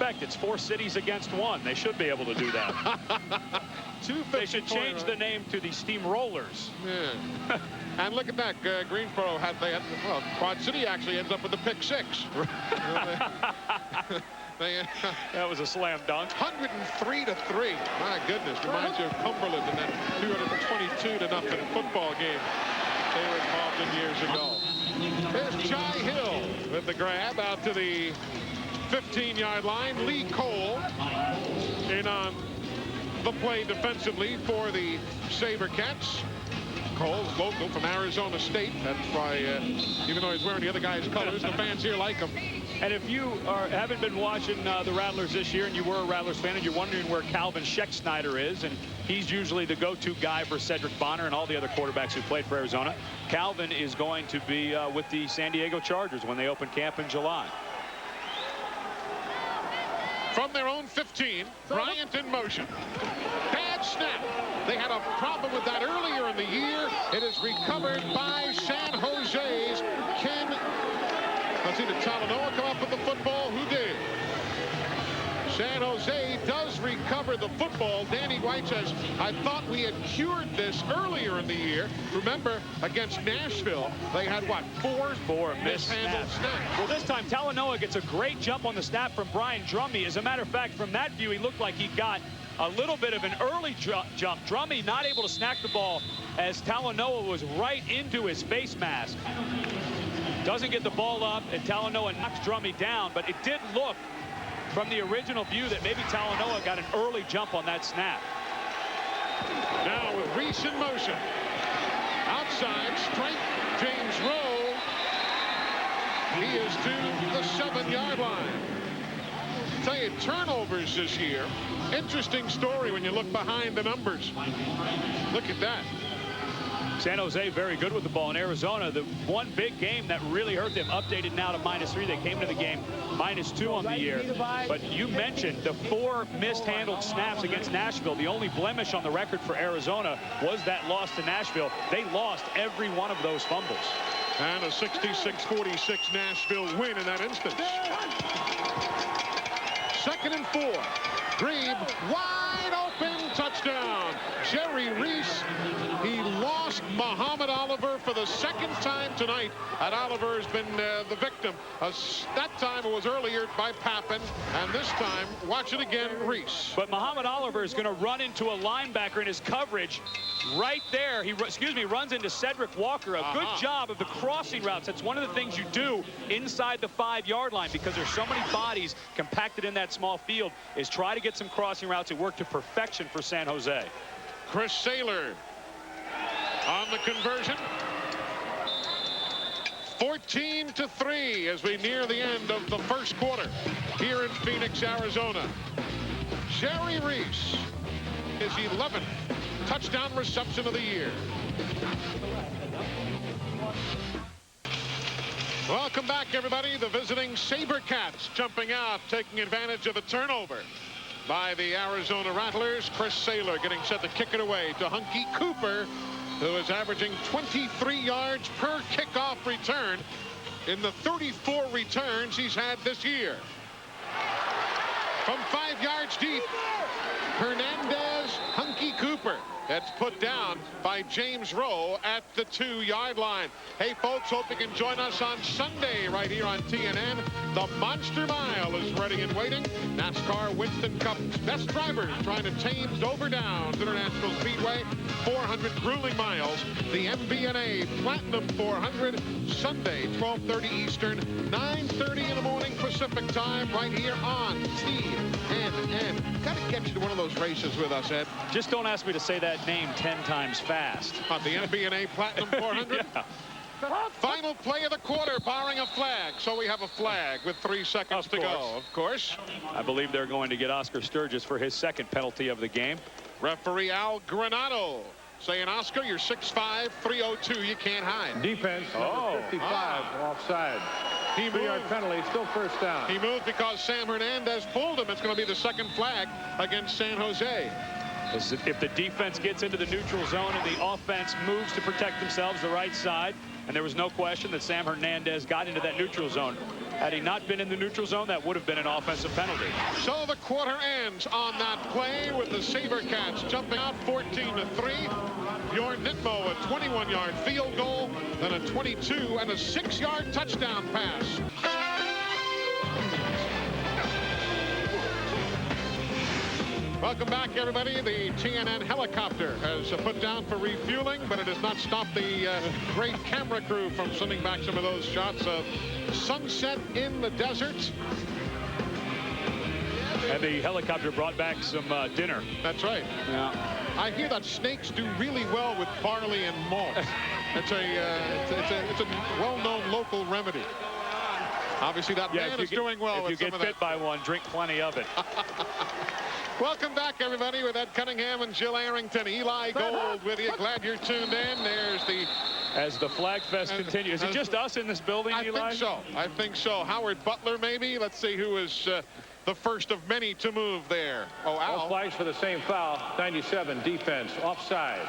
expect? It's 4 cities against 1. They should be able to do that. They should change the name to the Steamrollers. Yeah. And look at that. Greensboro well, Quad City actually ends up with the pick 6. That was a slam dunk. 103-3. My goodness, reminds you of Cumberland in that 222-0 football game they were involved in years ago. There's Jai Hill with the grab out to the 15-yard line. Lee Cole in on the play defensively for the Sabrecats. Cole's local from Arizona State. That's why, even though he's wearing the other guy's colors, the fans here like him. And if you haven't been watching the Rattlers this year, and you were a Rattlers fan, and you're wondering where Calvin Scheck-Snyder is, and he's usually the go-to guy for Cedric Bonner and all the other quarterbacks who played for Arizona, Calvin is going to be with the San Diego Chargers when they open camp in July. From their own 15, Bryant in motion. Bad snap. They had a problem with that earlier in the year. It is recovered by San Jose's Ken. Let's see, did Talanoa come up with the football? Who did? San Jose does recover the football. Danny White says, I thought we had cured this earlier in the year. Remember, against Nashville, they had, what, four mishandled snaps. Well, this time, Talanoa gets a great jump on the snap from Brian Drummey. As a matter of fact, from that view, he looked like he got a little bit of an early jump. Drummey not able to snap the ball as Talanoa was right into his face mask. Doesn't get the ball up, and Talanoa knocks Drummey down, but it did look from the original view that maybe Talanoa got an early jump on that snap. Now with Reese in motion. Outside, straight James Rowe. He is to the 7-yard line. I'll tell you, turnovers this year. Interesting story when you look behind the numbers. Look at that. San Jose very good with the ball. In Arizona, the one big game that really hurt them, updated now to -3. They came to the game -2 on the year. But you mentioned the 4 mishandled snaps against Nashville. The only blemish on the record for Arizona was that loss to Nashville. They lost every one of those fumbles. And a 66-46 Nashville win in that instance. 2nd and 4. Grebe wide open, touchdown. Jerry Reese. He lost Muhammad Oliver for the 2nd time tonight, and Oliver has been the victim. That time it was earlier by Pappen, and this time, watch it again, Reese. But Muhammad Oliver is going to run into a linebacker in his coverage right there. He runs into Cedric Walker. A good job of the crossing routes. That's one of the things you do inside the 5-yard line, because there's so many bodies compacted in that small field, is try to get some crossing routes. It worked to perfection for San Jose. Chris Saylor on the conversion. 14-3 as we near the end of the first quarter here in Phoenix, Arizona. Jerry Reese, his 11th touchdown reception of the year. Welcome back, everybody. The visiting Sabrecats jumping out, taking advantage of a turnover by the Arizona Rattlers. Chris Saylor getting set to kick it away to Hunky Cooper, who is averaging 23 yards per kickoff return in the 34 returns he's had this year. From 5 yards deep, Hernandez, Hunky Cooper. That's put down by James Rowe at the 2-yard line. Hey, folks, hope you can join us on Sunday right here on TNN. The Monster Mile is ready and waiting. NASCAR Winston Cup's best drivers trying to tame Dover Downs International Speedway. 400 grueling miles. The MBNA Platinum 400, Sunday, 12:30 Eastern, 9:30 in the morning Pacific time, right here on TNN. Got to get you to one of those races with us, Ed. Just don't ask me to say that name 10 times fast. The MBNA Platinum 400. Yeah. Final play of the quarter, barring a flag. So we have a flag with 3 seconds to go, of course. I believe they're going to get Oscar Sturgis for his 2nd penalty of the game. Referee Al Granado saying, Oscar, you're 6'5", 302. You can't hide. Defense, number 55, offside. He 3-yard penalty, still first down. He moved because Sam Hernandez pulled him. It's going to be the 2nd flag against San Jose. If the defense gets into the neutral zone and the offense moves to protect themselves the right side, and there was no question that Sam Hernandez got into that neutral zone, Had he not been in the neutral zone, that would have been an offensive penalty. So the quarter ends on that play with the Sabrecats jumping out 14-3. Bjorn Nitmo a 21-yard field goal, then a 22 and a 6-yard touchdown pass. Welcome back, everybody. The TNN helicopter has put down for refueling, but it has not stopped the great camera crew from sending back some of those shots of sunset in the desert. And the helicopter brought back some dinner. That's right. Yeah. I hear that snakes do really well with barley and malt. It's a well-known local remedy. Obviously, that man is doing well with some of that. If you get bit by one, drink plenty of it. Welcome back, everybody, with Ed Cunningham and Jill Arrington. Eli Gold with you. Glad you're tuned in. There's the... As the Flag Fest continues. Is it just us in this building, Eli? I think so. I think so. Howard Butler, maybe. Let's see who is the first of many to move there. Oh, Al. All flags for the same foul. 97, defense, offside.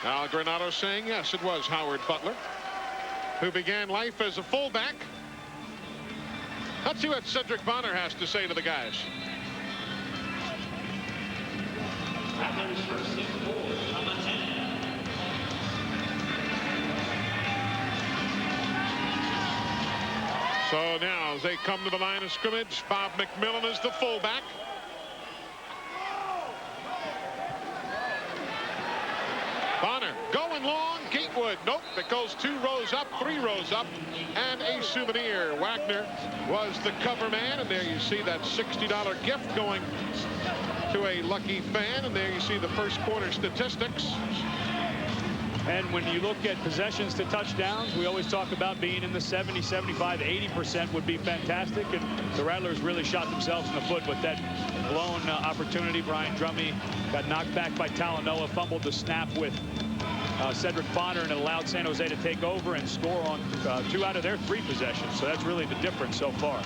Al Granado saying yes, it was Howard Butler, who began life as a fullback. Let's see what Cedric Bonner has to say to the guys. So now as they come to the line of scrimmage, Bob McMillan is the fullback. Bonner going long. Gatewood, nope, it goes 2 rows up, 3 rows up, and a souvenir. Wagner was the cover man, and there you see that $60 gift going to a lucky fan, and there you see the first quarter statistics. And when you look at possessions to touchdowns, we always talk about being in the 70, 75, 80% would be fantastic, and the Rattlers really shot themselves in the foot with that blown opportunity. Brian Drummey got knocked back by Talanoa, fumbled the snap with Cedric Bonner, and it allowed San Jose to take over and score on 2 out of their 3 possessions. So that's really the difference so far.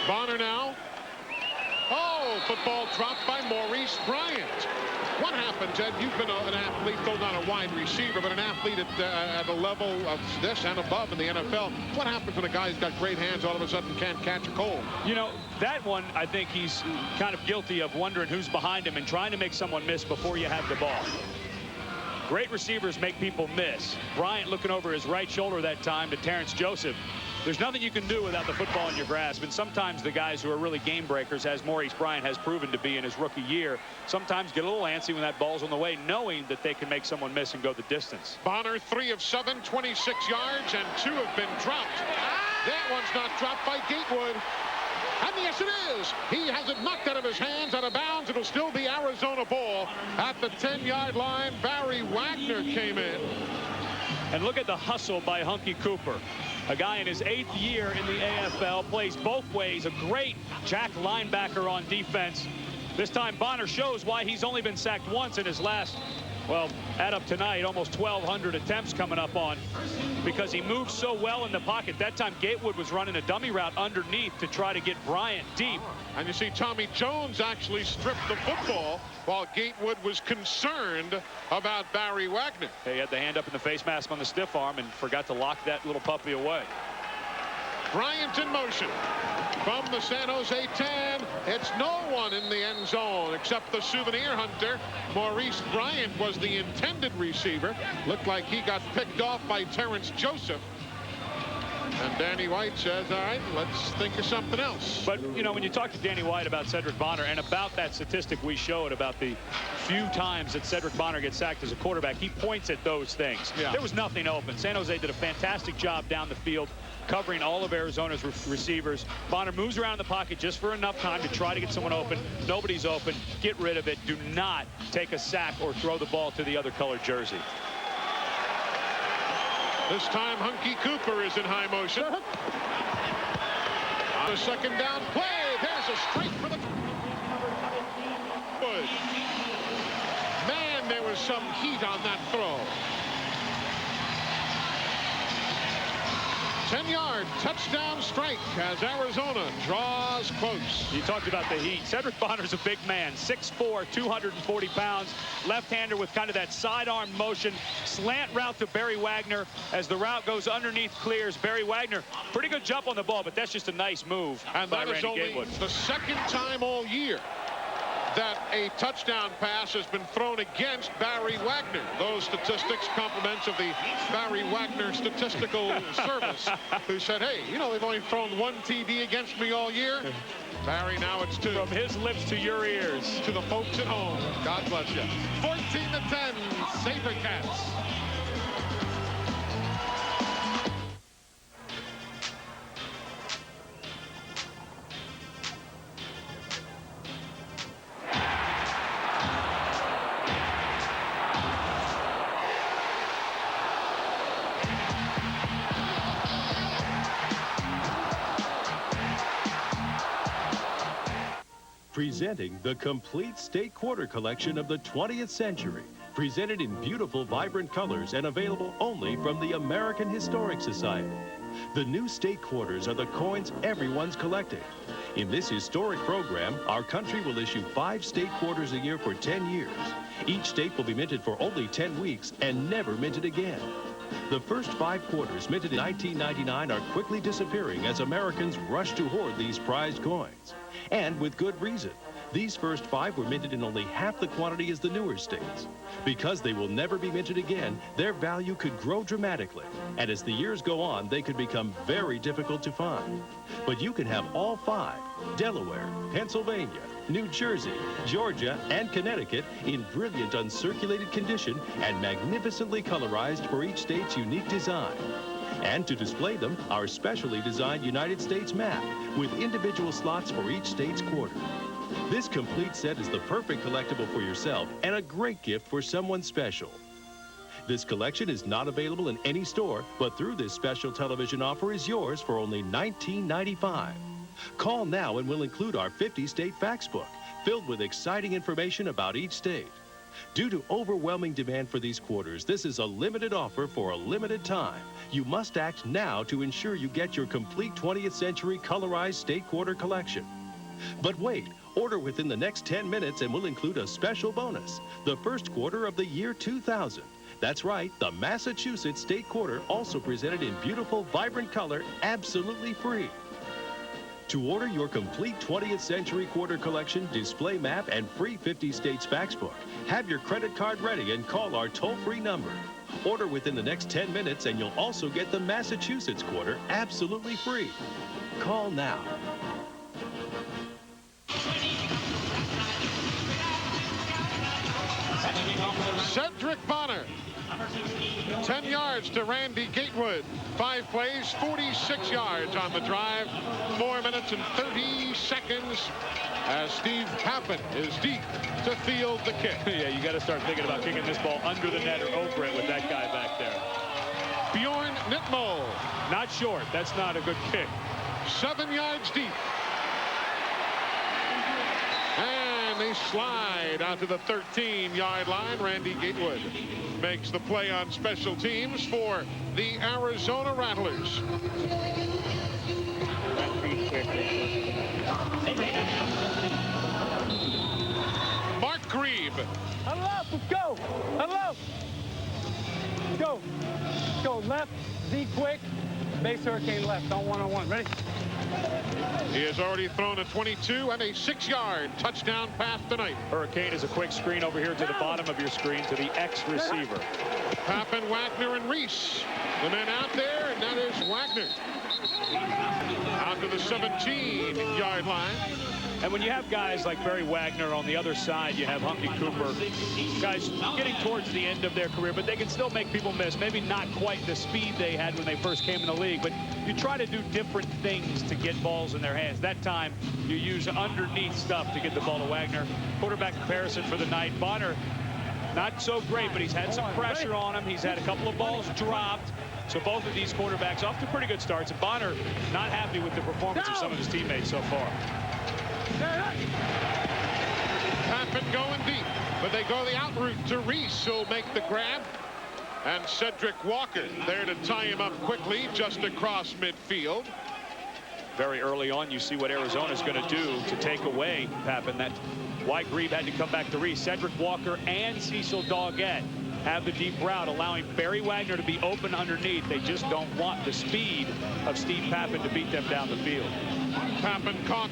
Bonner now. Oh, football dropped by Maurice Bryant. What happens, Ed? You've been an athlete, though not a wide receiver, but an athlete at a level of this and above in the NFL. What happens when a guy's got great hands all of a sudden can't catch a cold? You know, that one, I think he's kind of guilty of wondering who's behind him and trying to make someone miss before you have the ball. Great receivers make people miss. Bryant looking over his right shoulder that time to Terrence Joseph. There's nothing you can do without the football in your grasp, and sometimes the guys who are really game breakers, as Maurice Bryant has proven to be in his rookie year, sometimes get a little antsy when that ball's on the way, knowing that they can make someone miss and go the distance. Bonner 3 of 7, 26 yards, and 2 have been dropped. That one's not dropped by Gatewood. And yes, it is. He has it knocked out of his hands, out of bounds. It'll still be Arizona ball at the 10-yard line. Barry Wagner came in. And look at the hustle by Hunky Cooper. A guy in his 8th year in the AFL, plays both ways, a great jack linebacker on defense. This time Bonner shows why he's only been sacked once in his last, well, add up tonight, almost 1,200 attempts coming up on, because he moves so well in the pocket. That time Gatewood was running a dummy route underneath to try to get Bryant deep. And you see Tommy Jones actually stripped the football while Gatewood was concerned about Barry Wagner. He had the hand up in the face mask on the stiff arm and forgot to lock that little puppy away. Bryant in motion from the San Jose 10. It's no one in the end zone except the souvenir hunter. Maurice Bryant was the intended receiver. Looked like he got picked off by Terrence Joseph. And Danny White says, all right, let's think of something else. But, you know, when you talk to Danny White about Cedric Bonner and about that statistic we showed about the few times that Cedric Bonner gets sacked as a quarterback, he points at those things. Yeah. There was nothing open. San Jose did a fantastic job down the field covering all of Arizona's receivers. Bonner moves around the pocket just for enough time to try to get someone open. Nobody's open. Get rid of it. Do not take a sack or throw the ball to the other colored jersey. This time Hunky Cooper is in high motion. On a second down play, there's a straight for the Wood. Man, there was some heat on that throw. 10-yard touchdown strike as Arizona draws close. You talked about the heat. Cedric Bonner's a big man, 6'4", 240 pounds, left-hander with kind of that sidearm motion, slant route to Barry Wagner. As the route goes underneath, clears Barry Wagner. Pretty good jump on the ball, but that's just a nice move and by that is Randy only Gatewood. the second time all year that a touchdown pass has been thrown against Barry Wagner. Those statistics, compliments of the Barry Wagner Statistical Service, who said, hey, you know, they've only thrown one TD against me all year. Barry, now it's 2. From his lips to your ears. To the folks at home. God bless you. 14-10, Sabrecats. Presenting the complete state quarter collection of the 20th century. Presented in beautiful, vibrant colors and available only from the American Historic Society. The new state quarters are the coins everyone's collecting. In this historic program, our country will issue 5 state quarters a year for 10 years. Each state will be minted for only 10 weeks and never minted again. The first 5 quarters minted in 1999 are quickly disappearing as Americans rush to hoard these prized coins. And with good reason. These first 5 were minted in only half the quantity as the newer states. Because they will never be minted again, their value could grow dramatically. And as the years go on, they could become very difficult to find. But you can have all 5, Delaware, Pennsylvania, New Jersey, Georgia, and Connecticut in brilliant uncirculated condition and magnificently colorized for each state's unique design. And to display them, our specially designed United States map with individual slots for each state's quarter. This complete set is the perfect collectible for yourself and a great gift for someone special. This collection is not available in any store, but through this special television offer is yours for only $19.95. Call now and we'll include our 50-state fax book filled with exciting information about each state. Due to overwhelming demand for these quarters, this is a limited offer for a limited time. You must act now to ensure you get your complete 20th century colorized state quarter collection. But wait, order within the next 10 minutes and we'll include a special bonus, the first quarter of the year 2000. That's right, the Massachusetts state quarter, also presented in beautiful, vibrant color, absolutely free. To order your complete 20th century quarter collection, display map, and free 50 states fax book, have your credit card ready and call our toll-free number. Order within the next 10 minutes and you'll also get the Massachusetts quarter absolutely free. Call now. Cedric Bonner, 10 yards to Randy Gatewood. 5 plays, 46 yards on the drive. 4 minutes and 30 seconds as Steve Pappen is deep to field the kick. Yeah, you got to start thinking about kicking this ball under the net or over it with that guy back there. Bjorn Nitmo. Not short. That's not a good kick. 7 yards deep. And they slide out to the 13-yard line. Randy Gatewood makes the play on special teams for the Arizona Rattlers. Mark Grieve. Unlock, let's go. Unlock. Go. Go left, Z quick. Base hurricane left on one-on-one. Ready? He has already thrown a 22 and a 6-yard touchdown pass tonight. Hurricane is a quick screen over here to the bottom of your screen to the X receiver. Pappen, Wagner, and Reese. The men out there, and that is Wagner. Out to the 17-yard line. And when you have guys like Barry Wagner on the other side, you have Hunky Cooper, guys getting towards the end of their career, but they can still make people miss. Maybe not quite the speed they had when they first came in the league, but you try to do different things to get balls in their hands. That time, you use underneath stuff to get the ball to Wagner. Quarterback comparison for the night. Bonner, not so great, but he's had some pressure on him. He's had a couple of balls dropped. So both of these quarterbacks off to pretty good starts. And Bonner not happy with the performance of some of his teammates so far. Pappen going deep, but they go the out route to Reese, who'll make the grab. And Cedric Walker there to tie him up quickly just across midfield. Very early on, you see what Arizona's going to do to take away Pappen. That's why Grebe had to come back to Reese. Cedric Walker and Cecil Doggett have the deep route, allowing Barry Wagner to be open underneath. They just don't want the speed of Steve Pappen to beat them down the field. Pappen caught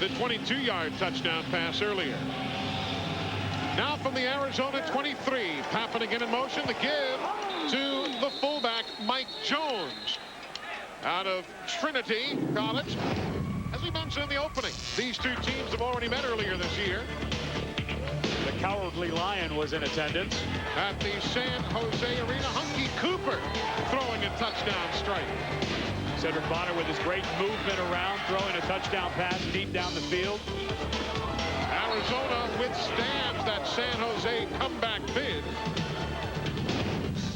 the 22-yard touchdown pass earlier. Now from the Arizona 23, Pappen again in motion, the give to the fullback Mike Jones out of Trinity College. As we mentioned in the opening, these two teams have already met earlier this year. The Cowardly Lion was in attendance at the San Jose Arena. Hunky Cooper throwing a touchdown strike. Cedric Bonner with his great movement around, throwing a touchdown pass deep down the field. Arizona withstands that San Jose comeback bid.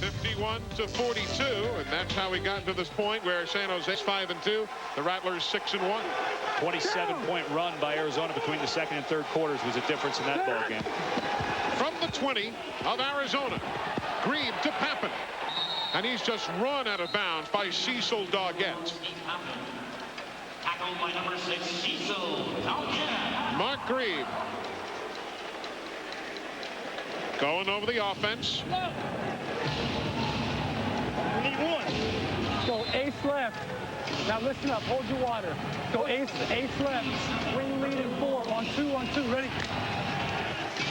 51-42, and that's how we got to this point where San Jose's 5-2, the Rattlers 6-1. 27-point run by Arizona between the second and third quarters was a difference in that ball game. From the 20 of Arizona, Grebe to Pappen, and he's just run out of bounds by Cecil Doggett. Tackled by number 6, Cecil Doggett. Mark Grebe going over the offense. We need one. Go ace left. Now listen up. Hold your water. Go ace left. Wing lead in 4. On 2. Ready?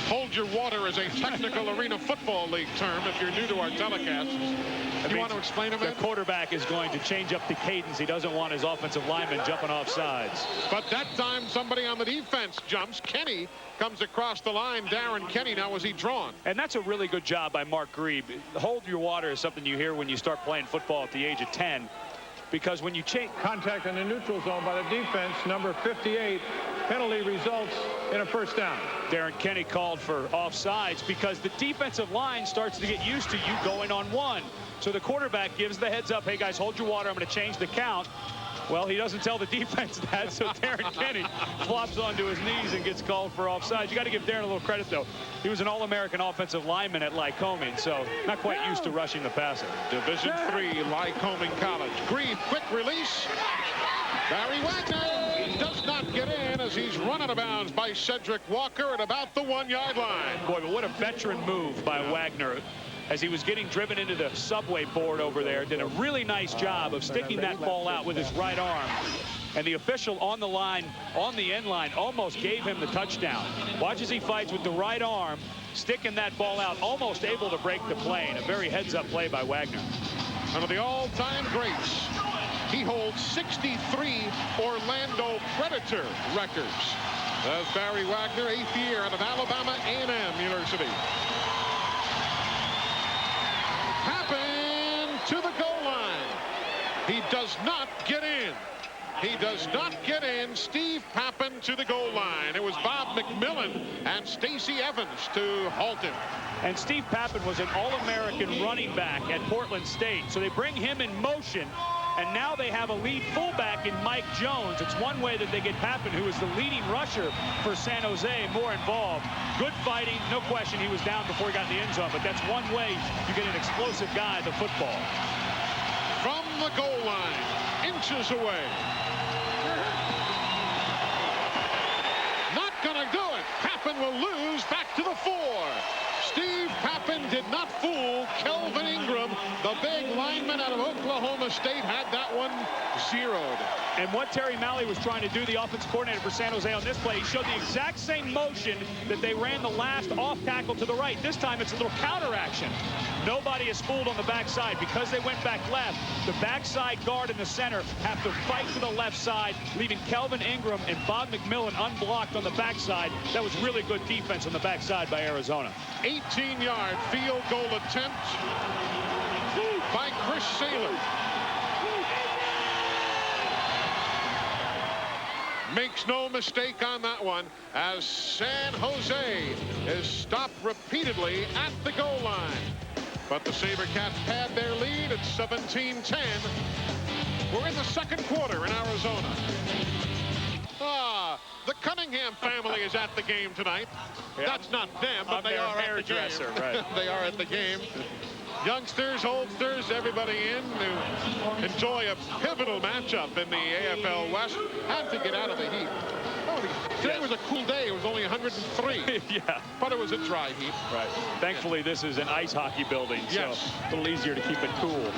Hold your water is a technical Arena Football League term if you're new to our telecasts. You want to explain it? The quarterback is going to change up the cadence. He doesn't want his offensive lineman jumping off sides. But that time somebody on the defense jumps. Kenny comes across the line. Darren Kenny, now was he drawn? And that's a really good job by Mark Grebe. Hold your water is something you hear when you start playing football at the age of 10. Because when you change contact in the neutral zone by the defense, number 58, penalty results in a first down. Darren Kenny called for offsides because the defensive line starts to get used to you going on one. So the quarterback gives the heads up, hey guys, hold your water, I'm going to change the count. Well, he doesn't tell the defense that, so Darren Kenny flops onto his knees and gets called for offside. You got to give Darren a little credit, though. He was an All-American offensive lineman at Lycoming, so not quite used to rushing the passer. Division III, Lycoming College. Grebe, quick release. Barry Wagner does not get in as he's run out of bounds by Cedric Walker at about the 1-yard line. Boy, but what a veteran move by Wagner. As he was getting driven into the subway board over there, did a really nice job of sticking that ball out with his right arm. And the official on the line, on the end line, almost gave him the touchdown. Watch as he fights with the right arm, sticking that ball out, almost able to break the play. And a very heads-up play by Wagner. One of the all-time greats. He holds 63 Orlando Predator records. That's Barry Wagner, 8th year out of Alabama A&M University. Pappen to the goal line. He does not get in. He does not get in. Steve Pappen to the goal line. It was Bob McMillan and Stacey Evans to halt him. And Steve Pappen was an All-American running back at Portland State. So they bring him in motion. And now they have a lead fullback in Mike Jones. It's one way that they get Pappen, who is the leading rusher for San Jose, more involved. Good fighting, no question. He was down before he got in the end zone, but that's one way you get an explosive guy at the football. From the goal line, inches away. Not gonna do it. Pappen will lose back to the 4. Steve Pappen did not fool Kelvin Ingram. The big lineman out of Oklahoma State had that one zeroed. And what Terry Malley was trying to do, the offensive coordinator for San Jose on this play, he showed the exact same motion that they ran the last off tackle to the right. This time it's a little counter action. Nobody is fooled on the backside. Because they went back left, the backside guard in the center have to fight to the left side, leaving Kelvin Ingram and Bob McMillan unblocked on the backside. That was really good defense on the backside by Arizona. 18-yard field goal attempt by Chris Saylor. Makes no mistake on that one as San Jose is stopped repeatedly at the goal line. But the Sabercats pad their lead at 17-10. We're in the second quarter in Arizona. The Cunningham family is at the game tonight. Yeah. That's not them, but they are at the game. Right. They are at the game. Youngsters, oldsters, everybody in to enjoy a pivotal matchup in the AFL West. Had to get out of the heat. Today was a cool day. It was only 103. Yeah. But it was a dry heat. Right. Thankfully, this is an ice hockey building, yes. So a little easier to keep it cool.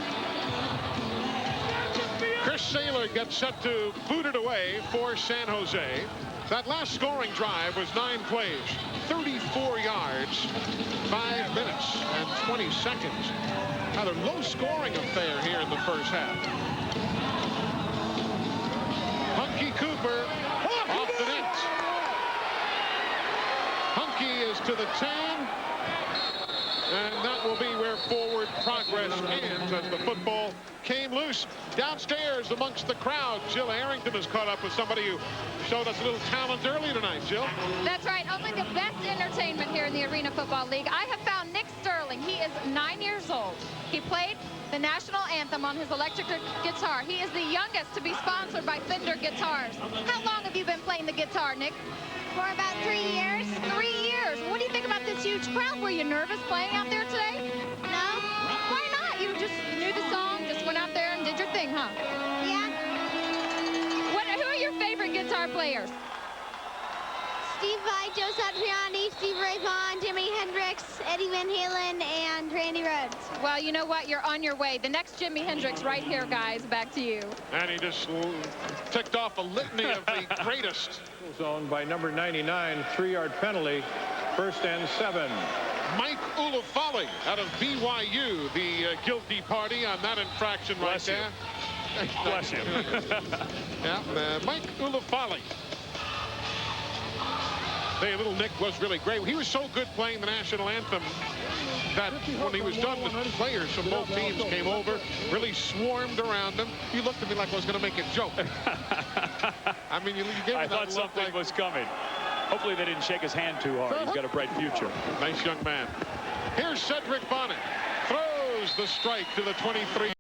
Chris Saylor gets set to boot it away for San Jose. That last scoring drive was 9 plays, 34 yards, 5 minutes and 20 seconds. Now, a low-scoring affair here in the first half. Hunky Cooper off the net. Hunky is to the 10. And that will be where forward progress ends as the football came loose. Downstairs amongst the crowd, Jill Harrington has caught up with somebody who showed us a little talent early tonight, Jill. That's right. Only the best entertainment here in the Arena Football League. I have found Nick Sterling. He is 9 years old. He played the national anthem on his electric guitar. He is the youngest to be sponsored by Fender Guitars. How long have you been playing the guitar, Nick? For about 3 years. 3 years. What do you think about this huge crowd? Were you nervous playing out there today? No. Why not? You just knew the song, just went out there and did your thing, huh? Yeah. Who are your favorite guitar players? Steve Vai, Joe Satriani, Steve Ray Vaughan, Jimi Hendrix, Eddie Van Halen, and Randy Rhoads. Well, you know what? You're on your way. The next Jimi Hendrix right here, guys. Back to you. And he just ticked off a litany of the greatest. Zone by number 99, 3-yard penalty, 1st and 7. Mike Ulafali out of BYU, the guilty party on that infraction. Bless right you. there. Bless you. Yeah, Mike Ulafali. Hey, little Nick was really great. He was so good playing the national anthem that when he was done, the players from both teams came over, really swarmed around him. He looked at me like I was going to make a joke. I mean, you gave me I that thought look something like, was coming. Hopefully they didn't shake his hand too hard. He's got a bright future. Nice young man. Here's Cedric Bonnet. Throws the strike to the 23.